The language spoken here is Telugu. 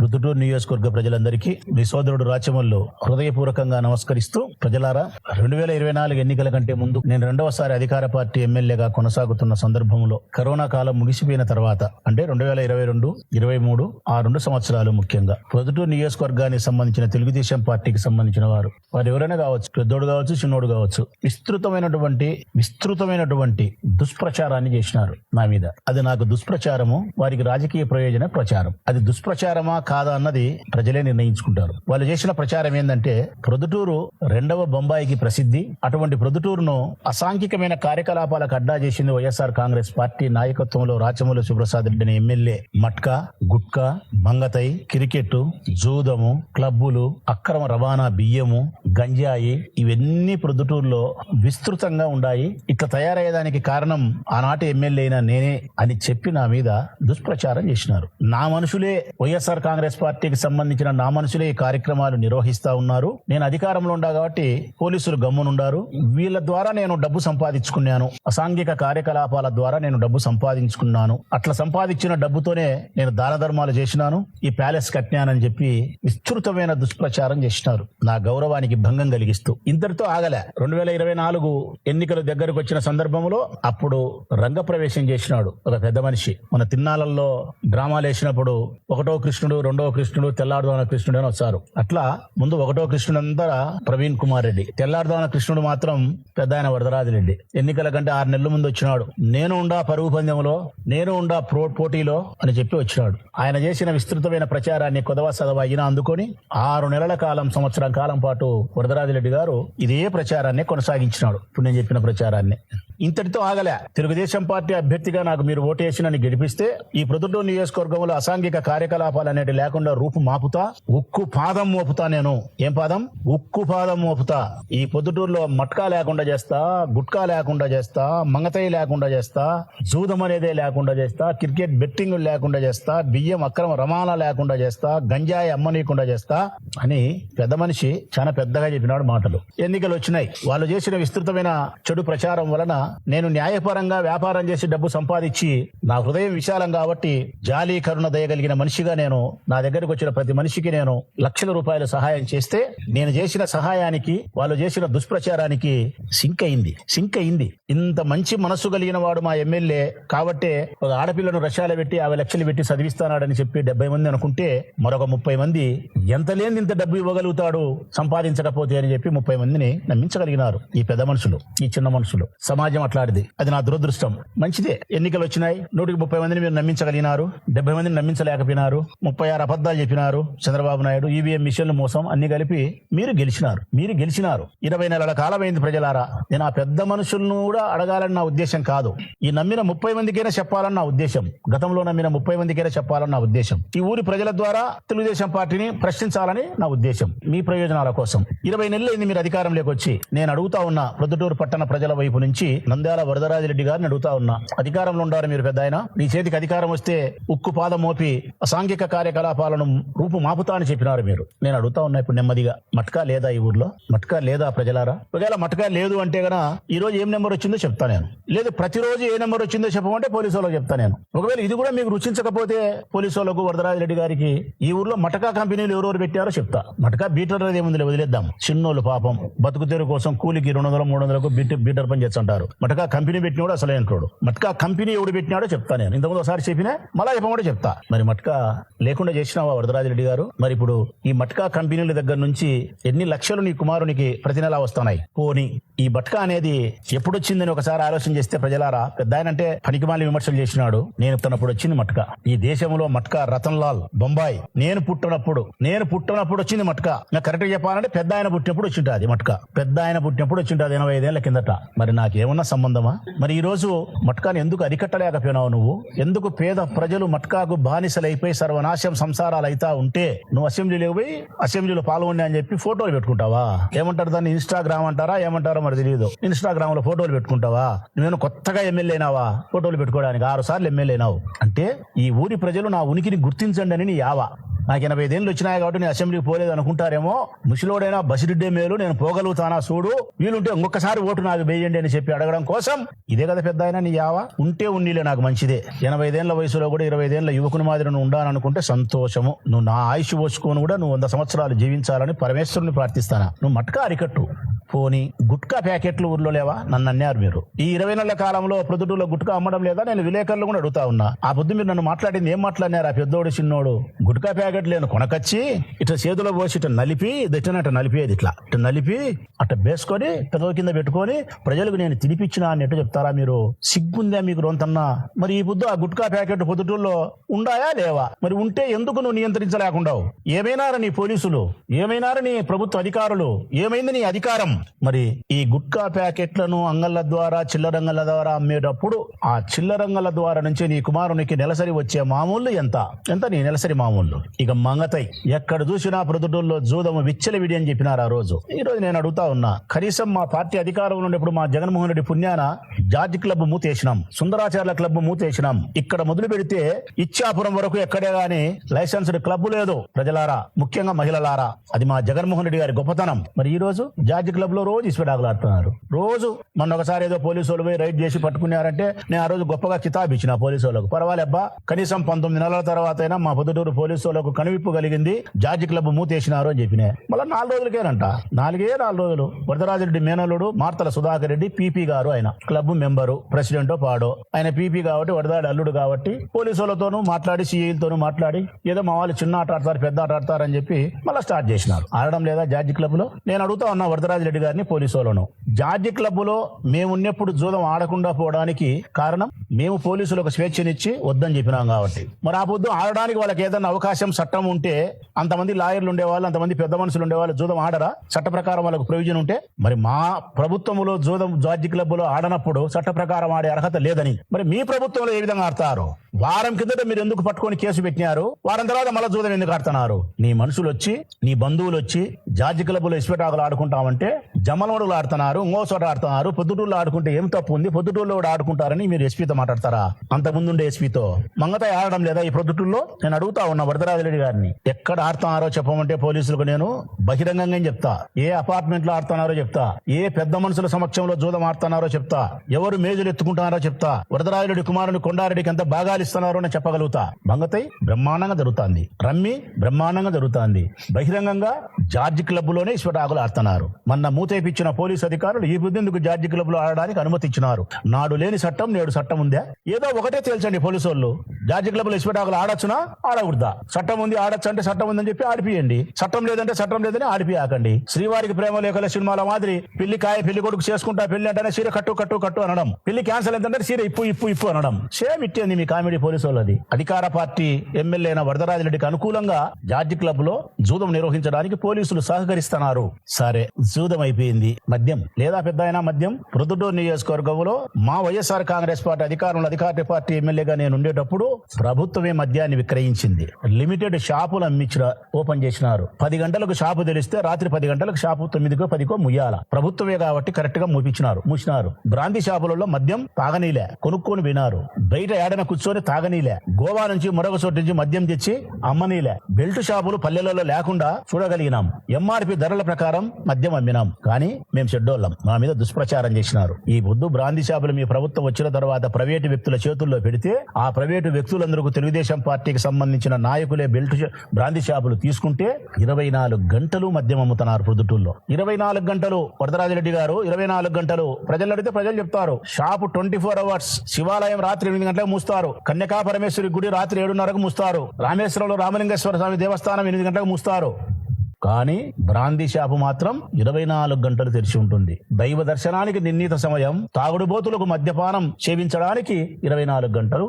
రుతుటూరు నియోజకవర్గ ప్రజలందరికీ మీ సోదరుడు రాచమల్లు హృదయపూర్వకంగా నమస్కరిస్తూ, ప్రజలారా, 2024 ఎన్నికల కంటే ముందు నేను రెండవసారి అధికార పార్టీ ఎమ్మెల్యేగా కొనసాగుతున్న సందర్భంలో కరోనా కాలం ముగిసిపోయిన తర్వాత అంటే 2022, 23 ఆ 2 సంవత్సరాలు ముఖ్యంగా రుతుటూరు నియోజకవర్గానికి సంబంధించిన తెలుగుదేశం పార్టీకి సంబంధించిన వారు ఎవరైనా కావచ్చు, పెద్దోడు కావచ్చు, చిన్నోడు కావచ్చు, విస్తృతమైనటువంటి దుష్ప్రచారాన్ని చేసినారు నా మీద. అది నాకు దుష్ప్రచారము, వారికి రాజకీయ ప్రయోజన ప్రచారం. అది దుష్ప్రచారమా కాదా అన్నది ప్రజలే నిర్ణయించుకుంటారు. వాళ్ళు చేసిన ప్రచారం ఏంటంటే, ప్రొద్దుటూరు 2వ బొంబాయికి ప్రసిద్ధి. అటువంటి ప్రొద్దుటూరును అసాంఘికమైన కార్యకలాపాలకు అడ్డా చేసింది వైఎస్ఆర్ కాంగ్రెస్ పార్టీ నాయకత్వంలో రాచమల్లు శివప్రసాద్ రెడ్డి అనే ఎమ్మెల్యే. మట్కా, గుట్కా, మంగతై, క్రికెట్, జూదము, క్లబ్బులు, అక్రమ రవాణా బియ్యము, గంజాయి ఇవన్నీ ప్రొద్దుటూరులో విస్తృతంగా ఉన్నాయి. ఇట్లా తయారయ్యేదానికి కారణం ఆనాటి ఎమ్మెల్యే అయినా నేనే అని చెప్పి నా మీద దుష్ప్రచారం చేసినారు. నా మనుషులే, వైఎస్ఆర్ కాంగ్రెస్ పార్టీకి సంబంధించిన నా మనుషులే ఈ కార్యక్రమాలు నిర్వహిస్తా ఉన్నారు. నేను అధికారంలో ఉండా కాబట్టి పోలీసులు గమ్మునుండారు. వీళ్ళ ద్వారా నేను డబ్బు సంపాదించుకున్నాను, అసాంఘిక కార్యకలాపాల ద్వారా నేను డబ్బు సంపాదించుకున్నాను. అట్లా సంపాదించిన డబ్బుతోనే నేను దాన ధర్మాలు చేసినాను, ఈ ప్యాలెస్ కట్టినానని చెప్పి విస్తృతమైన దుష్ప్రచారం చేసినారు, నా గౌరవానికి భంగం కలిగిస్తూ. ఇంతటితో ఆగలే. 2024 ఎన్నికలు దగ్గరకు వచ్చిన సందర్భంలో అప్పుడు రంగప్రవేశం చేసినాడు ఒక పెద్ద మనిషి. మన తిన్నాళ్ళల్లో డ్రామాలు వేసినప్పుడు 1వ కృష్ణుడు, 2వ కృష్ణుడు, తెల్లారుదాన కృష్ణుడు అని వచ్చారు. అట్లా ముందు 1వ కృష్ణుడు అంతా ప్రవీణ్ కుమార్ రెడ్డి, తెల్లారుదాన కృష్ణుడు మాత్రం పెద్ద ఆయన వరదరాజు రెడ్డి. ఎన్నికల కంటే 6 నెలల ముందు వచ్చినాడు. నేను ఉండా పరుగు పందెంలో, నేను ఉండా పోటీలో అని చెప్పి వచ్చినాడు. ఆయన చేసిన విస్తృతమైన ప్రచారాన్ని కొదవ సదవ అయినా అందుకొని 6 నెలల కాలం, సంవత్సరం కాలం పాటు వరదరాజిరెడ్డి గారు ఇదే ప్రచారాన్ని కొనసాగించినాడు. ఇప్పుడు నేను చెప్పిన ప్రచారాన్ని. ఇంతటితో ఆగలే. తెలుగుదేశం పార్టీ అభ్యర్థిగా నాకు మీరు ఓటేసి నన్ను గెలిపిస్తే ఈ ప్రొద్దుటూరు నియోజకవర్గంలో అసాంఘిక కార్యకలాపాలు అనేవి లేకుండా రూపు మాపుతా, ఉక్కు పాదం మోపుతా. నేను ఏం పాదం? ఉక్కు పాదం మోపుతా. ఈ పొద్దుటూరులో మట్కా లేకుండా చేస్తా, గుట్కా లేకుండా చేస్తా, మంగతయ్య లేకుండా చేస్తా, జూదం అనేదే లేకుండా చేస్తా, క్రికెట్ బెట్టింగ్ లేకుండా చేస్తా, బియ్యం అక్రమ రవాణా లేకుండా చేస్తా, గంజాయి అమ్మనీయకుండా చేస్తా అని పెద్ద మనిషి చాలా పెద్దగా చెప్పినాడు మాటలు. ఎన్నికలు వచ్చినాయి. వాళ్ళు చేసిన విస్తృతమైన చెడు ప్రచారం వలన నేను న్యాయపరంగా వ్యాపారం చేసి డబ్బు సంపాదించి, నా హృదయం విశాలం కాబట్టి జాలి కరుణ దయగలిగిన మనిషిగా నేను నా దగ్గరకు వచ్చిన ప్రతి మనిషికి నేను లక్షల రూపాయలు సహాయం చేస్తే, నేను చేసిన సహాయానికి వాళ్ళు చేసిన దుష్ప్రచారానికి సింక్ అయింది. ఇంత మంచి మనస్సు కలిగిన వాడు మా ఎమ్మెల్యే కాబట్టే ఒక ఆడపిల్లను రష్యాలో పెట్టి 50 లక్షలు పెట్టి చదివిస్తానాడని చెప్పి 70 మంది అనుకుంటే, మరొక 30 మంది ఎంత లేని ఇంత డబ్బు ఇవ్వగలుగుతాడు సంపాదించకపోతే అని చెప్పి 30 మందిని నమ్మించగలిగినారు ఈ పెద్ద మనుషులు, ఈ చిన్న మనుషులు. సమాజం అట్లాడిది. అది నా దురదృష్టం. మంచిదే, ఎన్నికలు వచ్చినాయి. 130 మందిని మీరు నమ్మించగలిగినారు, 70 మందిని నమ్మించలేకపోయినారు. 36 అబద్ధాలు చెప్పినారు చంద్రబాబు నాయుడు. ఈవీఎం మిషన్లు మోసం అన్ని కలిపి మీరు గెలిచినారు. 20 నెలల కాలమైంది. ప్రజలారా, నేను ఆ పెద్ద మనుషులను కూడా అడగాలని నా ఉద్దేశం కాదు. ఈ నమ్మిన 30 మందికైనా చెప్పాలని నా ఉద్దేశం. గతంలో నమ్మిన 30 మందికైనా చెప్పాలని నా ఉద్దేశం. ఈ ఊరి ప్రజల ద్వారా తెలుగుదేశం పార్టీని ప్రశ్నించాలని నా ఉద్దేశం, మీ ప్రయోజనాల కోసం. 20 నెలలైంది మీరు అధికారంలోకి వచ్చి. నేను అడుగుతా ఉన్నా ప్రొద్దుటూరు పట్టణ ప్రజల వైపు నుంచి, నంద్యాల వరదరాజిరెడ్డి గారిని అడుగుతా ఉన్నా, అధికారంలో ఉండారు మీరు పెద్ద ఆయన, నీ చేతికి అధికారం వస్తే ఉక్కు పాదం మోపి అసాంఘిక కార్యకలాపాలను రూపు మాపుతా అని చెప్పినారు మీరు. నేను అడుగుతా ఉన్నా ఇప్పుడు నెమ్మదిగా, మట్కా లేదా ఈ ఊర్లో? మట్కా లేదా ప్రజలారా? ఒకవేళ మట్కా లేదు అంటే గన ఈ రోజు ఏం నెంబర్ వచ్చిందో చెప్తా నేను. లేదు ప్రతిరోజు ఏ నెంబర్ వచ్చిందో చెప్పమంటే పోలీసు వాళ్ళకి చెప్తా నేను. ఒకవేళ ఇది కూడా మీకు రుచించకపోతే పోలీసు వాళ్ళకు, వరదరాజిరెడ్డి గారికి ఈ ఊర్లో మటకా కంపెనీలు ఎవరెవరు పెట్టారో చెప్తా. మటకా బీటర్ ఏముంది, వదిలేద్దాం. చిన్నోళ్ళు పాపం బతుకు తెరువు కోసం కూలికి 200-300కు బీటర్ పని చేస్తుంటారు. మటకా కంపెనీ పెట్టినోడు అసలే అంటాడు. మట్కా కంపెనీ ఎవడు పెట్టినాడో చెప్తా నేను. ఇంతకుముందు ఒకసారి చెప్పినా మళ్ళా చెప్పమంటే చెప్తా. మరి మట్కా లేకుండా చేసినావా వరదరాజిరెడ్డి గారు? మరి ఇప్పుడు ఈ మట్కా కంపెనీల దగ్గర నుంచి ఎన్ని లక్షలు నీ కుమారునికి ప్రతి నెలా వస్తున్నాయి? పోనీ ఈ మట్కా అనేది ఎప్పుడు వచ్చిందని ఒకసారి ఆలోచన చేస్తే ప్రజలారా, పెద్ద ఆయన అంటే పనికిమాలి విమర్శలు చేసినాడు. నేను చెప్తున్నప్పుడు వచ్చింది మట్కా. ఈ దేశంలో మట్కా రతన్ లాల్ బొంబాయి నేను పుట్టినప్పుడు వచ్చింది మట్కా. నాకు కరెక్ట్ చెప్పాలంటే పెద్ద ఆయన పుట్టినప్పుడు వచ్చింటుంది మట్కా. పెద్ద ఆయన పుట్టినప్పుడు వచ్చింటుంది 85 ఏళ్ల కిందట. మరి నాకేమన్నా సంబంధమా? మరి ఈ రోజు మట్కాని ఎందుకు అరికట్టలేకపోయినావు నువ్వు? ఎందుకు పేద ప్రజలు మట్కాకు బానిసలైపోయి సర్వనాశం సంసారాలు అయితా ఉంటే నువ్వు అసెంబ్లీలోకి పోయి అసెంబ్లీలో పాల్గొన్నా అని చెప్పి ఫోటోలు పెట్టుకుంటావా? ఏమంటారు దాన్ని? ఇన్స్టాగ్రామ్ అంటారా ఏమంటారో మరి తెలియదు. ఇన్స్టాగ్రామ్ లో ఫోటోలు పెట్టుకుంటావా? నువ్వేను కొత్తగా ఎమ్మెల్యే అయినావా? ఫోటోలు పెట్టుకోవడానికి 6 సార్లు ఎమ్మెల్యే అయినావు అంటే ఈ ఊరి ప్రజలు నా ఉనికిని గుర్తించండి అని నీ యావా. నాకు 85 ఏళ్ళు వచ్చినాయి కాబట్టి నేను అసెంబ్లీకి పోలేదు అనుకుంటారేమో. ముసలోడైనా బసిరెడ్డే మేలు, నేను పోగలుగుతానా చూడు, వీలుంటే ఇంకొకసారి ఓటు నాకు వేయండి అని చెప్పి అడగడం కోసం ఇదే కదా పెద్ద ఆయన నీ యావ. ఉంటే ఉన్నీలే నాకు మంచిదే. 85 ఏళ్ల వయసులో కూడా 25 ఏళ్ల యువకుని మాదిరి నువ్వు ఉండాలనుకుంటే సంతోషము. నువ్వు నా ఆయుష్ పోసుకొని కూడా నువ్వు 100 సంవత్సరాలు జీవించాలని పరమేశ్వరుని ప్రార్థిస్తానా. నువ్వు మట్కా అరికట్టు. పోని గుట్కా ప్యాకెట్లు ఊర్లో లేవా? నన్ను అన్నారు మీరు. ఈ 20 నెలల కాలంలో ప్రొద్దుటూరులో గుట్కా అమ్మడం లేదా? నేను విలేకరులు కూడా అడుగుతా ఉన్నా. ఆ పొద్దు మీరు నన్ను మాట్లాడింది ఏం మాట్లాడినారు? ఆ పెద్దోడు చిన్నోడు గుట్కా ప్యాకెట్ లేను కొనకచ్చి ఇట్లా చేతిలో పోసి ఇట్లా నలిపి అట్ట నలిపేది, ఇట్లా నలిపి అట్ట వేసుకొని పెదవ కింద పెట్టుకొని ప్రజలకు నేను తినిపించినా అన్నట్టు చెప్తారా మీరు? సిగ్గుందా మీకు రొంతన్నా? మరి ఈ పొద్దు ఆ గుట్కా ప్యాకెట్ పొద్దుటూరులో ఉండాయా లేవా? మరి ఉంటే ఎందుకు నువ్వు నియంత్రించలేకుండావు? ఏమైనారు నీ పోలీసులు? ఏమైనారు నీ ప్రభుత్వ అధికారులు? ఏమైంది నీ అధికారం? మరి ఈ గుట్కా ప్యాకెట్లను అంగళ్ళ ద్వారా చిల్లరంగళ్ళ ద్వారా అమ్మేటప్పుడు ఆ చిల్లరంగళ్ళ ద్వారా నుంచి నీ కుమారునికి నెలసరి వచ్చే మామూలు ఎంత నీ నెలసరి మామూలు ఇక మంగతాయి. ఎక్కడ చూసినా ప్రొద్దుటూరులో జూదము విచ్చలవిడి అని చెప్పినారు ఆ రోజు. ఈ రోజు నేను అడుగుతా ఉన్నా, కనీసం మా పార్టీ అధికారంలో ఉన్నప్పుడు మా జగన్మోహన్ రెడ్డి పుణ్యాన జార్జి క్లబ్ మూతేసినాం, సుందరాచార్యుల క్లబ్ మూతేసినాం. ఇక్కడ మొదలు పెడితే ఇచ్చాపురం వరకు ఎక్కడే గాని లైసెన్స్డ్ క్లబ్ లేదు. ప్రజలారా, ముఖ్యంగా మహిళలారా, అది మా జగన్మోహన్ రెడ్డి గారి గొప్పతనం. మరి ఈ రోజు జార్జి క్లబ్ లో రోజు ఇసుపెటాకులు ఆడుతున్నారు. రోజు మొన్న ఒకసారి ఏదో పోలీసు వాళ్ళు పోయి రైడ్ చేసి పట్టుకున్నారంటే నేను ఆ రోజు గొప్పగా కితాబ్ ఇచ్చిన పోలీసు వాళ్ళకు. పర్వాలేబ్బా, కనీసం 19 నెలల తర్వాత అయినా మా పొద్దుటూరు పోలీసు వాళ్ళకు కనువిప్పు కలిగింది, జార్జి క్లబ్ మూతేసినారు అని చెప్పినా. మళ్ళీ 4 రోజులకేనంట, 4 రోజులు. వరదరాజరెడ్డి మేనల్లుడు మార్తల సుధాకర్ రెడ్డి పీపీ గారు, ఆయన క్లబ్ మెంబరు, ప్రెసిడెంటో పాడో. ఆయన పీపీ కాబట్టి వరదాడి అల్లుడు కాబట్టి పోలీసు వాళ్ళతోనూ మాట్లాడి సీఐలతోనూ మాట్లాడి ఏదో మా వాళ్ళు చిన్న ఆట ఆడతారు పెద్ద ఆట ఆడతారు అని చెప్పి మళ్ళీ స్టార్ట్ చేసినారు. ఆడడం లేదా జార్జి క్లబ్ లో? నేను అడుగుతా ఉన్నా వరదరాజరెడ్డి గారిని, పోలీసు వాళ్ళను, జార్జి క్లబ్ లో మేమున్నప్పుడు జూదం ఆడకుండా పోవడానికి కారణం మేము పోలీసులకు స్వేచ్ఛనిచ్చి వద్దని చెప్పినాం కాబట్టి. మరి ఆ పొద్దు ఆడడానికి వాళ్ళకి ఏదైనా అవకాశం చట్టం ఉంటే, అంతమంది లాయర్లు ఉండేవాళ్ళు, అంతమంది పెద్ద మనుషులు ఉండేవాళ్ళు జూదం ఆడరా? చట్ట ప్రకారం వాళ్ళకు ప్రొవిజన్ ఉంటే. మరి మా ప్రభుత్వంలో జూదం జార్జి క్లబ్ లో ఆడనప్పుడు చట్ట ప్రకారం ఆడే అర్హత లేదని మరి మీ ప్రభుత్వంలో ఏ విధంగా ఆడతారు? వారం కిందట మీరు ఎందుకు పట్టుకొని కేసు పెట్టినారు? వారం తర్వాత మళ్ళీ జూదం ఎందుకు ఆడుతున్నారు? నీ మనుషులు వచ్చి, నీ బంధువులు వచ్చి జార్జి క్లబ్ లో ఇసుపెటాకులు ఆడుకుంటామంటే జమలమడుగులు ఆడుతున్నారు, ఇంకో చోట ఆడుతున్నారు. పొద్దుటూరులో ఆడుకుంటే ఏం తప్పు ఉంది? పొద్దుటూరులో కూడా ఆడుకుంటారని మీరు ఎస్పీతో మాట్లాడతారా? అంత ముందుండే ఎస్పీతో. మంగతాయి ఆడడం లేదా ఈ పొద్దుటూరులో? నేను అడుగుతా ఉన్నా వరదరాజరెడ్డి గారిని, ఎక్కడ ఆడుతున్నారో చెప్పమంటే పోలీసులకు నేను బహిరంగంగా చెప్తా. ఏ అపార్ట్మెంట్ లో ఆడుతున్నారో చెప్తా, ఏ పెద్ద మనుషుల సమక్షంలో జూదం ఆడుతున్నారో చెప్తా, ఎవరు మేజులు ఎత్తుకుంటున్నారో చెప్తా, వరదరాజరెడ్డి కుమారుని కొండారెడ్డికి ఎంత బాగా ఇస్తున్నారో నేను చెప్పగలుగుతా. మంగతాయి బ్రహ్మాండంగా జరుగుతుంది, రమ్మి బ్రహ్మాండంగా జరుగుతుంది. బహిరంగంగా జార్జి క్లబ్ లోనే ఇసుపెటాకులు ఆడుతున్నారు. మొన్న మూతేపిచ్చిన పోలీసు అధికారులు ఈ బుద్ధెందుకు జార్జి క్లబ్ లో ఆడడానికి అనుమతి ఇచ్చినారు? నాడు లేని చట్టం నేడు చట్టం ఉందా? ఏదో ఒకటే తేల్చండి పోలీసు వాళ్ళు, జార్జి క్లబ్ లో ఇసుపెటాకులు ఆడొచ్చునా ఆడకూడదా? చట్టం ఉంది ఆడొచ్చు అంటే చట్టం ఉందని చెప్పి ఆడిపియండి, చట్టం లేదంటే చట్టం లేదని ఆడిపియాకండి. శ్రీవారికి ప్రేమ లేఖల సినిమాల మాదిరి పెళ్లి కొడుకు చేసుకుంటా పెళ్లి అంటేనే సీర కట్టు అనడం, పెళ్లి క్యాన్సల్ ఏంటంటే సీర ఇప్పు అనడం. సేమ్ ఇట్టేంది మీ కామెడీ పోలీసు వాళ్ళది. అధికార పార్టీ ఎమ్మెల్యే అయిన వరదరాజరెడ్డికి అనుకూలంగా జార్జి క్లబ్ లో జూదం నిర్వహించడానికి పోలీసులు సహకరిస్తున్నారు. సరే, జూదం అయిపోయింది. మద్యం లేదా పెద్ద అయినా మద్యం? ప్రొద్దుటూరు నియోజకవర్గంలో మా వైఎస్ఆర్ కాంగ్రెస్ పార్టీ అధికార పార్టీ ఎమ్మెల్యేగా నేను ఉండేటప్పుడు ప్రభుత్వమే మద్యాన్ని విక్రయించింది. లిమిటెడ్ షాపులు ఓపెన్ చేసినారు. 10 గంటలకు షాపు తెలిస్తే రాత్రి 10 గంటలకు షాపు 9కో 10కో ముయ్యాల. ప్రభుత్వమే కాబట్టి కరెక్ట్ గా మూసినారు. బ్రాంతి షాపులలో మద్యం తాగనీలే, కొనుక్కొని వినారు. బయట ఏడన కూర్చొని తాగనీలే. గోవా నుంచి మరొక చోటు నుంచి మద్యం తెచ్చి అమ్మనీలే. బెల్ట్ షాపులు పల్లెలలో లేకుండా చూడగలిగినాం. ఎంఆర్పి ధరల ప్రకారం మద్యం అమ్మినాం. కానీ మేము చెడ్డోళ్ళం, మా మీద దుష్ప్రచారం చేసినారు. ఈ బుద్ధు బ్రాంతి షాపులు మీ ప్రభుత్వం వచ్చిన తర్వాత ప్రైవేటు వ్యక్తుల చేతుల్లో పెడితే ఆ ప్రైవేటు వ్యక్తులందరూ తెలుగుదేశం పార్టీకి సంబంధించిన నాయకులే బ్రాంతి షాపులు తీసుకుంటే 24 గంటలు మద్యం అమ్ముతున్నారు ప్రొద్దుటూరులో. 24 గంటలు వరదరాజరెడ్డి గారు 24 గంటలు ప్రజలు అడిగితే ప్రజలు చెప్తారు. Shop 24 hours. శివాలయం రాత్రి 8 గంటలకు మూస్తారు. కన్యకా పరమేశ్వరి గుడి రాత్రి 7:30కు మూస్తారు. రామేశ్వరంలో రామలింగేశ్వర స్వామి దేవస్థానం 8 గంటలకు మూస్తారు. కానీ బ్రాందీ షాపు మాత్రం 24 గంటలు తెరిచి ఉంటుంది. దైవ దర్శనానికి నిర్ణీత సమయం, తాగుడుబోతులకు మద్యపానం సేవించడానికి 24 గంటలు